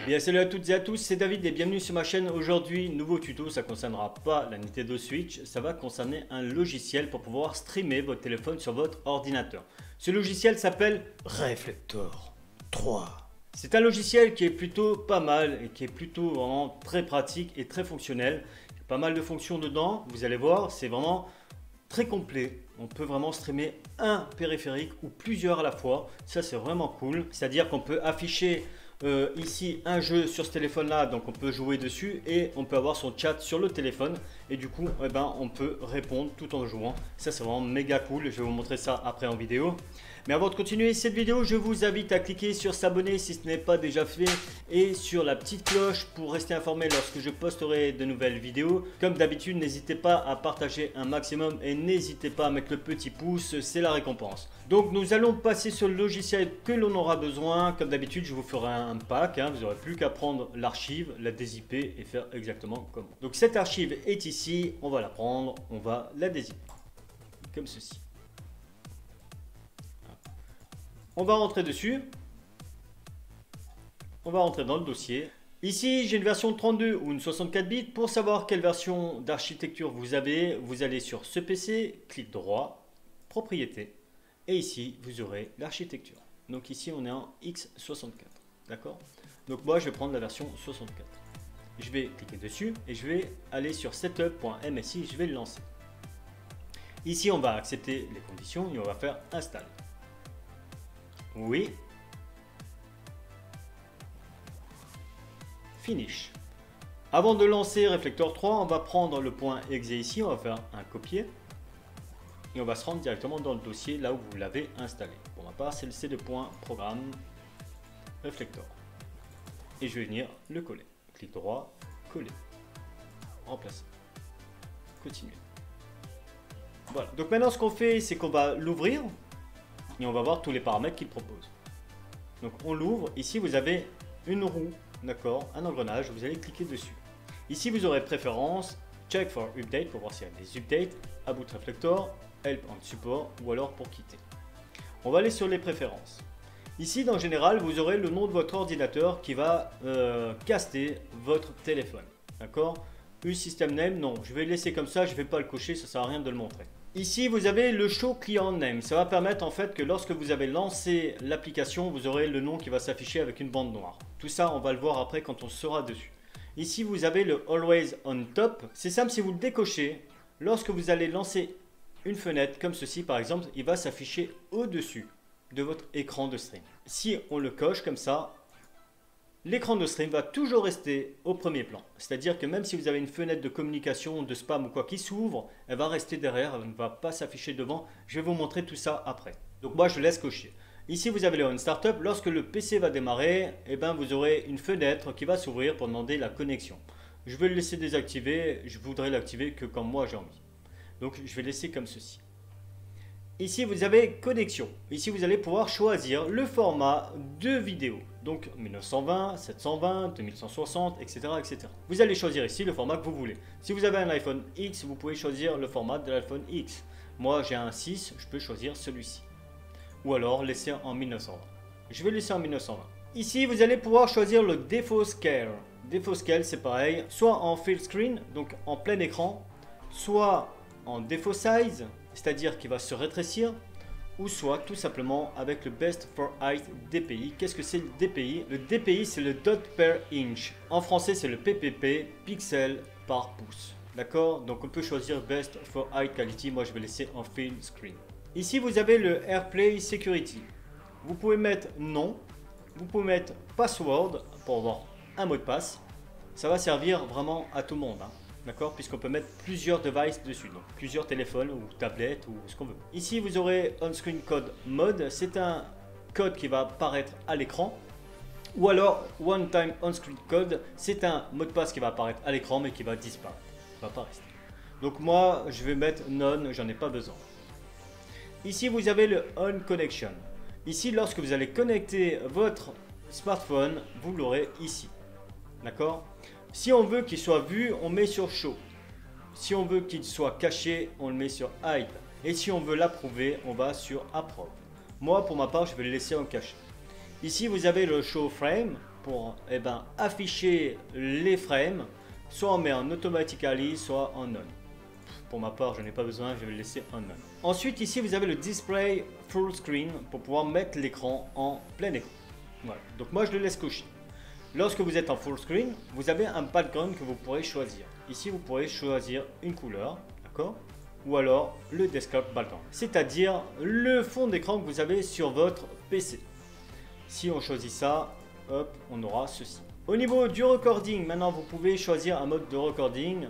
Bien salut à toutes et à tous, c'est David et bienvenue sur ma chaîne. Aujourd'hui, nouveau tuto, ça ne concernera pas la Nintendo Switch, ça va concerner un logiciel pour pouvoir streamer votre téléphone sur votre ordinateur. Ce logiciel s'appelle Reflector 3. C'est un logiciel qui est plutôt pas mal et qui est plutôt vraiment très pratique et très fonctionnel. Il y a pas mal de fonctions dedans, vous allez voir, c'est vraiment très complet. On peut vraiment streamer un périphérique ou plusieurs à la fois, ça c'est vraiment cool. C'est-à-dire qu'on peut afficher ici un jeu sur ce téléphone là, donc on peut jouer dessus et on peut avoir son chat sur le téléphone et du coup on peut répondre tout en jouant. Ça c'est vraiment méga cool, je vais vous montrer ça après en vidéo. Mais avant de continuer cette vidéo, je vous invite à cliquer sur s'abonner si ce n'est pas déjà fait et sur la petite cloche pour rester informé lorsque je posterai de nouvelles vidéos. Comme d'habitude, n'hésitez pas à partager un maximum et n'hésitez pas à mettre le petit pouce, c'est la récompense. Donc nous allons passer sur le logiciel que l'on aura besoin. Comme d'habitude, je vous ferai un pack, vous n'aurez plus qu'à prendre l'archive, la dézipper et faire exactement comme moi. Donc cette archive est ici, on va la prendre, on va la dézipper, comme ceci. On va rentrer dessus, on va rentrer dans le dossier. Ici, j'ai une version 32 ou une 64 bits. Pour savoir quelle version d'architecture vous avez, vous allez sur ce PC, clic droit, propriété. Et ici, vous aurez l'architecture. Donc ici, on est en x64. D'accord? Donc moi, je vais prendre la version 64. Je vais cliquer dessus et je vais aller sur setup.msi. Je vais le lancer. Ici, on va accepter les conditions et on va faire install. Oui. Finish. Avant de lancer Reflector 3, on va prendre le point exe ici, on va faire un copier. Et on va se rendre directement dans le dossier là où vous l'avez installé. Pour ma part, c'est le c2.programme Reflector. Et je vais venir le coller. Clic droit, coller. Remplacer. Continuer. Voilà. Donc maintenant, ce qu'on fait, c'est qu'on va l'ouvrir. Et on va voir tous les paramètres qu'il propose. Donc on l'ouvre. Ici, vous avez une roue, d'accord, un engrenage. Vous allez cliquer dessus. Ici, vous aurez préférence, check for update pour voir s'il y a des updates, about reflector, help and support ou alors pour quitter. On va aller sur les préférences. Ici, dans général, vous aurez le nom de votre ordinateur qui va caster votre téléphone, d'accord. System name, non, je vais le laisser comme ça, je ne vais pas le cocher, ça ne sert à rien de le montrer. Ici, vous avez le show client name. Ça va permettre en fait que lorsque vous avez lancé l'application, vous aurez le nom qui va s'afficher avec une bande noire. Tout ça, on va le voir après quand on sera dessus. Ici, vous avez le always on top. C'est simple, si vous le décochez, lorsque vous allez lancer une fenêtre comme ceci par exemple, il va s'afficher au-dessus de votre écran de stream. Si on le coche comme ça, l'écran de stream va toujours rester au premier plan. C'est-à-dire que même si vous avez une fenêtre de communication, de spam ou quoi qui s'ouvre, elle va rester derrière, elle ne va pas s'afficher devant. Je vais vous montrer tout ça après. Donc moi, je laisse cocher. Ici, vous avez le On Startup. Lorsque le PC va démarrer, vous aurez une fenêtre qui va s'ouvrir pour demander la connexion. Je vais le laisser désactiver. Je voudrais l'activer que quand moi j'ai envie. Donc, je vais laisser comme ceci. Ici, vous avez connexion. Ici, vous allez pouvoir choisir le format de vidéo. Donc, 1920, 720, 2160, etc., etc. Vous allez choisir ici le format que vous voulez. Si vous avez un iPhone X, vous pouvez choisir le format de l'iPhone X. Moi, j'ai un 6, je peux choisir celui-ci. Ou alors, laisser en 1920. Je vais laisser en 1920. Ici, vous allez pouvoir choisir le Default Scale. Default Scale, c'est pareil. Soit en Full Screen, donc en plein écran, soit en Default Size, c'est-à-dire qu'il va se rétrécir, ou soit tout simplement avec le Best for Height DPI. Qu'est-ce que c'est le DPI? Le DPI, c'est le dot per inch. En français, c'est le PPP, pixel par pouce. D'accord? Donc on peut choisir Best for Height Quality. Moi, je vais laisser en Full Screen. Ici, vous avez le AirPlay Security. Vous pouvez mettre non. Vous pouvez mettre password pour avoir un mot de passe. Ça va servir vraiment à tout le monde, d'accord, puisqu'on peut mettre plusieurs devices dessus, donc plusieurs téléphones ou tablettes ou ce qu'on veut. Ici, vous aurez On-Screen Code Mode. C'est un code qui va apparaître à l'écran. Ou alors, One Time On-Screen Code. C'est un mot de passe qui va apparaître à l'écran, mais qui va disparaître. Il ne va pas rester. Donc moi, je vais mettre Non, j'en ai pas besoin. Ici, vous avez le On Connection. Ici, lorsque vous allez connecter votre smartphone, vous l'aurez ici. D'accord? Si on veut qu'il soit vu, on met sur Show. Si on veut qu'il soit caché, on le met sur Hide. Et si on veut l'approuver, on va sur Approve. Moi, pour ma part, je vais le laisser en caché. Ici, vous avez le Show Frame. pour afficher les frames. Soit on met en automatically, soit en on. Pour ma part, je n'ai pas besoin, je vais le laisser en on. Ensuite, ici, vous avez le display full screen pour pouvoir mettre l'écran en plein écran. Voilà. Donc moi, je le laisse coché. Lorsque vous êtes en full screen, vous avez un background que vous pourrez choisir. Ici, vous pourrez choisir une couleur, d'accord? Ou alors le desktop background, c'est-à-dire le fond d'écran que vous avez sur votre PC. Si on choisit ça, hop, on aura ceci. Au niveau du recording, maintenant vous pouvez choisir un mode de recording.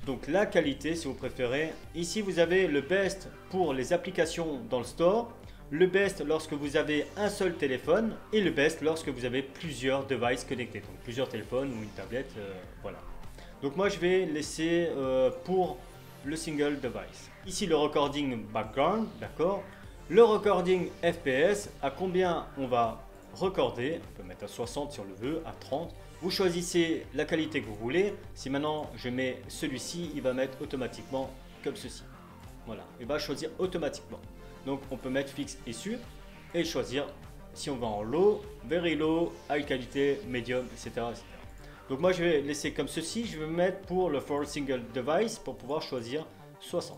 Donc la qualité si vous préférez. Ici vous avez le best pour les applications dans le store, le best lorsque vous avez un seul téléphone et le best lorsque vous avez plusieurs devices connectés, donc plusieurs téléphones ou une tablette, voilà. Donc moi je vais laisser pour le single device. Ici le recording background, d'accord. Le recording FPS, à combien on va recorder, on peut mettre à 60 si on le veut, à 30. Vous choisissez la qualité que vous voulez. Si maintenant je mets celui-ci, il va mettre automatiquement comme ceci. Voilà, il va choisir automatiquement. Donc on peut mettre fixe et sur et choisir si on va en low, very low, high qualité, medium, etc., etc. Donc moi je vais laisser comme ceci, je vais mettre pour le for single device pour pouvoir choisir 60.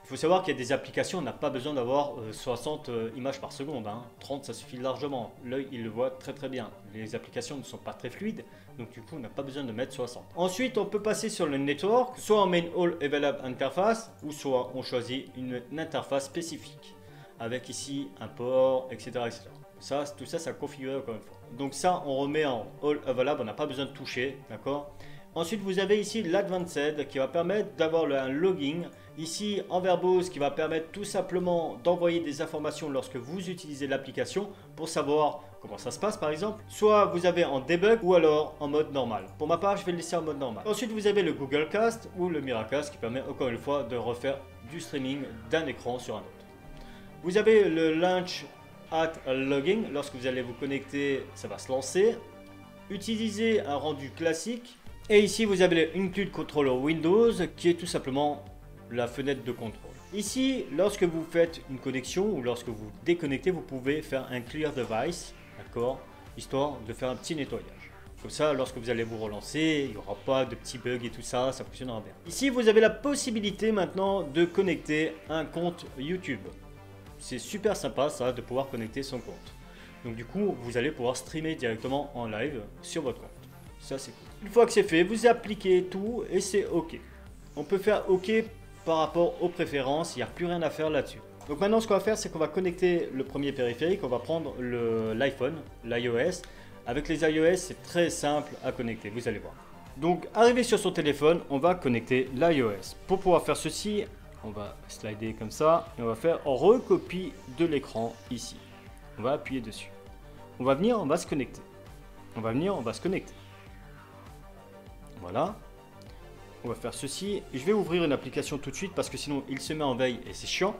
Il faut savoir qu'il y a des applications, on n'a pas besoin d'avoir 60 images par seconde, hein. 30 ça suffit largement, l'œil il le voit très très bien. Les applications ne sont pas très fluides, donc du coup on n'a pas besoin de mettre 60. Ensuite on peut passer sur le network, soit on met une All Available Interface, ou soit on choisit une interface spécifique, avec ici un port, etc. etc. Ça, tout ça, ça configure encore une fois. Donc ça, on remet en All Available, on n'a pas besoin de toucher, d'accord. Ensuite, vous avez ici l'Advanced qui va permettre d'avoir un logging. Ici, en verbose qui va permettre tout simplement d'envoyer des informations lorsque vous utilisez l'application pour savoir comment ça se passe par exemple. Soit vous avez en debug ou alors en mode normal. Pour ma part, je vais le laisser en mode normal. Ensuite, vous avez le Google Cast ou le Miracast qui permet encore une fois de refaire du streaming d'un écran sur un autre. Vous avez le Launch at Logging. Lorsque vous allez vous connecter, ça va se lancer. Utilisez un rendu classique. Et ici, vous avez le Include Controller Windows qui est tout simplement la fenêtre de contrôle. Ici, lorsque vous faites une connexion ou lorsque vous déconnectez, vous pouvez faire un Clear Device, d'accord, histoire de faire un petit nettoyage. Comme ça, lorsque vous allez vous relancer, il n'y aura pas de petits bugs et tout ça, ça fonctionnera bien. Ici, vous avez la possibilité maintenant de connecter un compte YouTube. C'est super sympa ça, de pouvoir connecter son compte. Donc du coup, vous allez pouvoir streamer directement en live sur votre compte. Ça, c'est cool. Une fois que c'est fait, vous appliquez tout et c'est OK. On peut faire OK par rapport aux préférences, il n'y a plus rien à faire là-dessus. Donc maintenant, ce qu'on va faire, c'est qu'on va connecter le premier périphérique. On va prendre l'iPhone, l'iOS. Avec les iOS, c'est très simple à connecter, vous allez voir. Donc, arrivé sur son téléphone, on va connecter l'iOS. Pour pouvoir faire ceci, on va slider comme ça et on va faire recopie de l'écran ici. On va appuyer dessus. On va venir, on va se connecter. On va venir, on va se connecter. Voilà. On va faire ceci. Je vais ouvrir une application tout de suite parce que sinon il se met en veille et c'est chiant.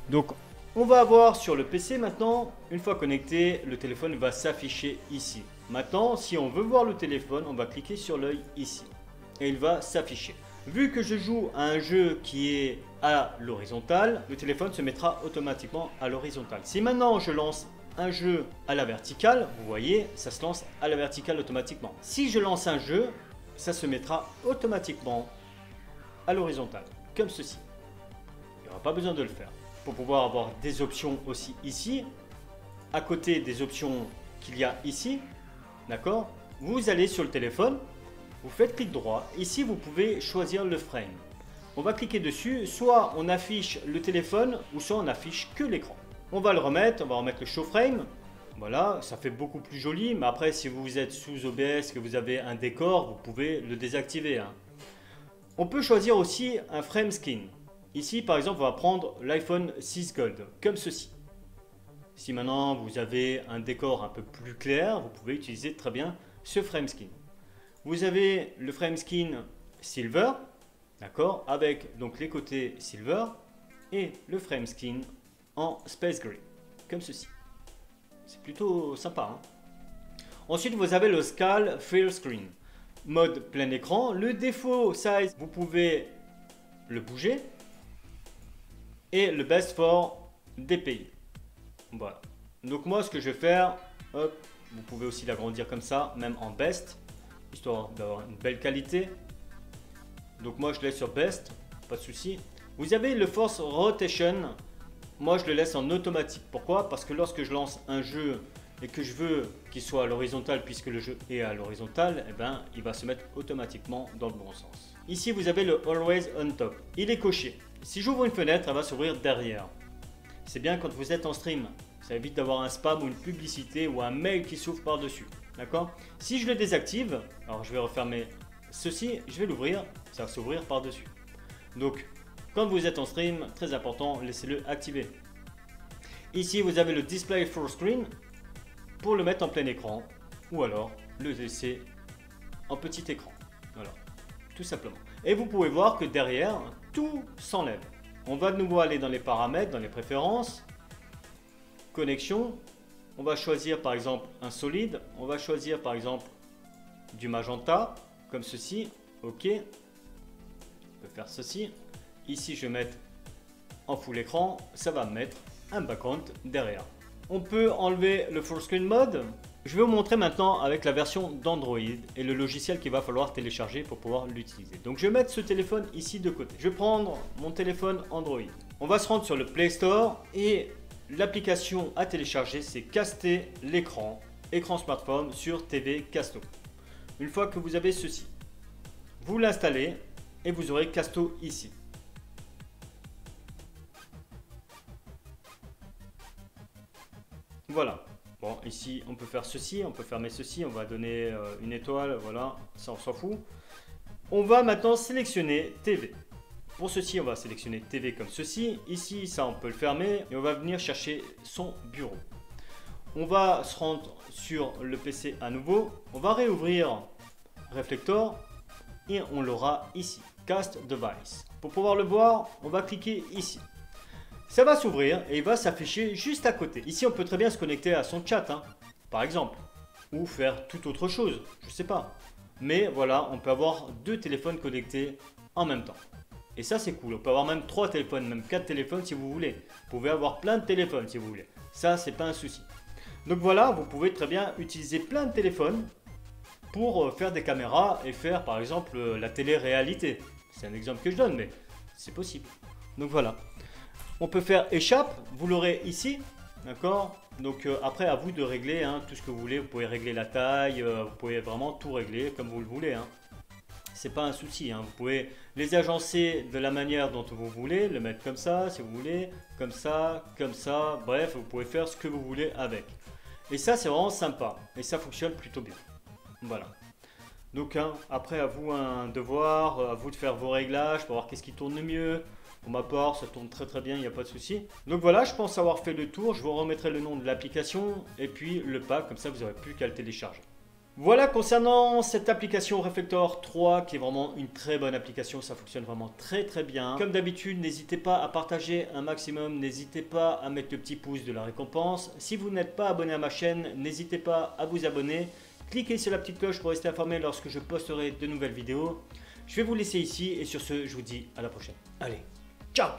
Donc on va avoir sur le PC maintenant, une fois connecté, le téléphone va s'afficher ici. Maintenant, si on veut voir le téléphone, on va cliquer sur l'œil ici et il va s'afficher. Vu que je joue à un jeu qui est à l'horizontale, le téléphone se mettra automatiquement à l'horizontale. Si maintenant je lance un jeu à la verticale, vous voyez, ça se lance à la verticale automatiquement. Si je lance un jeu, ça se mettra automatiquement à l'horizontale, comme ceci. Il n'y aura pas besoin de le faire. Pour pouvoir avoir des options aussi ici, à côté des options qu'il y a ici, d'accord, vous allez sur le téléphone, vous faites clic droit. Ici, vous pouvez choisir le frame. On va cliquer dessus, soit on affiche le téléphone, ou soit on affiche que l'écran. On va le remettre, on va remettre le show frame. Voilà, ça fait beaucoup plus joli, mais après si vous êtes sous OBS, que vous avez un décor, vous pouvez le désactiver, hein. On peut choisir aussi un frame skin. Ici par exemple, on va prendre l'iPhone 6 Gold, comme ceci. Si maintenant vous avez un décor un peu plus clair, vous pouvez utiliser très bien ce frame skin. Vous avez le frame skin Silver, d'accord, avec donc les côtés Silver, et le frame skin en Space Gray, comme ceci. C'est plutôt sympa, hein. Ensuite, vous avez le Scale Full Screen. Mode plein écran. Le défaut size, vous pouvez le bouger. Et le Best for DPI. Voilà. Donc moi, ce que je vais faire, hop, Vous pouvez aussi l'agrandir comme ça, même en best, histoire d'avoir une belle qualité. Donc moi je laisse sur best, pas de souci. Vous avez le force rotation, moi je le laisse en automatique. Pourquoi? Parce que lorsque je lance un jeu et que je veux qu'il soit à l'horizontale, puisque le jeu est à l'horizontale, eh ben, il va se mettre automatiquement dans le bon sens. Ici vous avez le always on top, il est coché. Si j'ouvre une fenêtre, elle va s'ouvrir derrière. C'est bien quand vous êtes en stream, ça évite d'avoir un spam ou une publicité ou un mail qui s'ouvre par-dessus. D'accord? Si je le désactive, alors je vais refermer ceci, je vais l'ouvrir, ça va s'ouvrir par-dessus. Donc, quand vous êtes en stream, très important, laissez-le activer. Ici, vous avez le display full screen pour le mettre en plein écran ou alors le laisser en petit écran. Voilà, tout simplement. Et vous pouvez voir que derrière, tout s'enlève. On va de nouveau aller dans les paramètres, dans les préférences, connexion. On va choisir par exemple un solide. On va choisir par exemple du magenta, comme ceci. OK. On peut faire ceci. Ici, je vais mettre en full écran. Ça va me mettre un background derrière. On peut enlever le full screen mode. Je vais vous montrer maintenant avec la version d'Android et le logiciel qu'il va falloir télécharger pour pouvoir l'utiliser. Donc je vais mettre ce téléphone ici de côté. Je vais prendre mon téléphone Android. On va se rendre sur le Play Store et l'application à télécharger, c'est Caster l'écran, écran smartphone sur TV Casto. Une fois que vous avez ceci, vous l'installez et vous aurez Casto ici. Voilà. Bon, ici, on peut faire ceci, on peut fermer ceci, on va donner une étoile, voilà, ça on s'en fout. On va maintenant sélectionner TV. Pour ceci, on va sélectionner TV comme ceci. Ici, ça, on peut le fermer et on va venir chercher son bureau. On va se rendre sur le PC à nouveau. On va réouvrir Reflector et on l'aura ici, Cast Device. Pour pouvoir le voir, on va cliquer ici. Ça va s'ouvrir et il va s'afficher juste à côté. Ici, on peut très bien se connecter à son chat, hein, par exemple, ou faire toute autre chose, je sais pas. Mais voilà, on peut avoir deux téléphones connectés en même temps. Et ça, c'est cool. On peut avoir même 3 téléphones, même 4 téléphones si vous voulez. Vous pouvez avoir plein de téléphones si vous voulez. Ça, c'est pas un souci. Donc voilà, vous pouvez très bien utiliser plein de téléphones pour faire des caméras et faire par exemple la télé-réalité. C'est un exemple que je donne, mais c'est possible. Donc voilà. On peut faire échappe, vous l'aurez ici, d'accord? Donc après, à vous de régler hein, tout ce que vous voulez. Vous pouvez régler la taille, vous pouvez vraiment tout régler comme vous le voulez. Hein. C'est pas un souci, hein. Vous pouvez les agencer de la manière dont vous voulez, le mettre comme ça si vous voulez, comme ça, bref, vous pouvez faire ce que vous voulez avec. Et ça, c'est vraiment sympa et ça fonctionne plutôt bien. Voilà. Donc hein, après, à vous un devoir, à vous de faire vos réglages pour voir qu'est-ce qui tourne le mieux. Pour ma part, ça tourne très bien, il n'y a pas de souci. Donc voilà, je pense avoir fait le tour. Je vous remettrai le nom de l'application et puis le pack, comme ça vous n'aurez plus qu'à le télécharger. Voilà concernant cette application Reflector 3 qui est vraiment une très bonne application, ça fonctionne vraiment très bien. Comme d'habitude, n'hésitez pas à partager un maximum, n'hésitez pas à mettre le petit pouce de la récompense. Si vous n'êtes pas abonné à ma chaîne, n'hésitez pas à vous abonner. Cliquez sur la petite cloche pour rester informé lorsque je posterai de nouvelles vidéos. Je vais vous laisser ici et sur ce, je vous dis à la prochaine. Allez, ciao!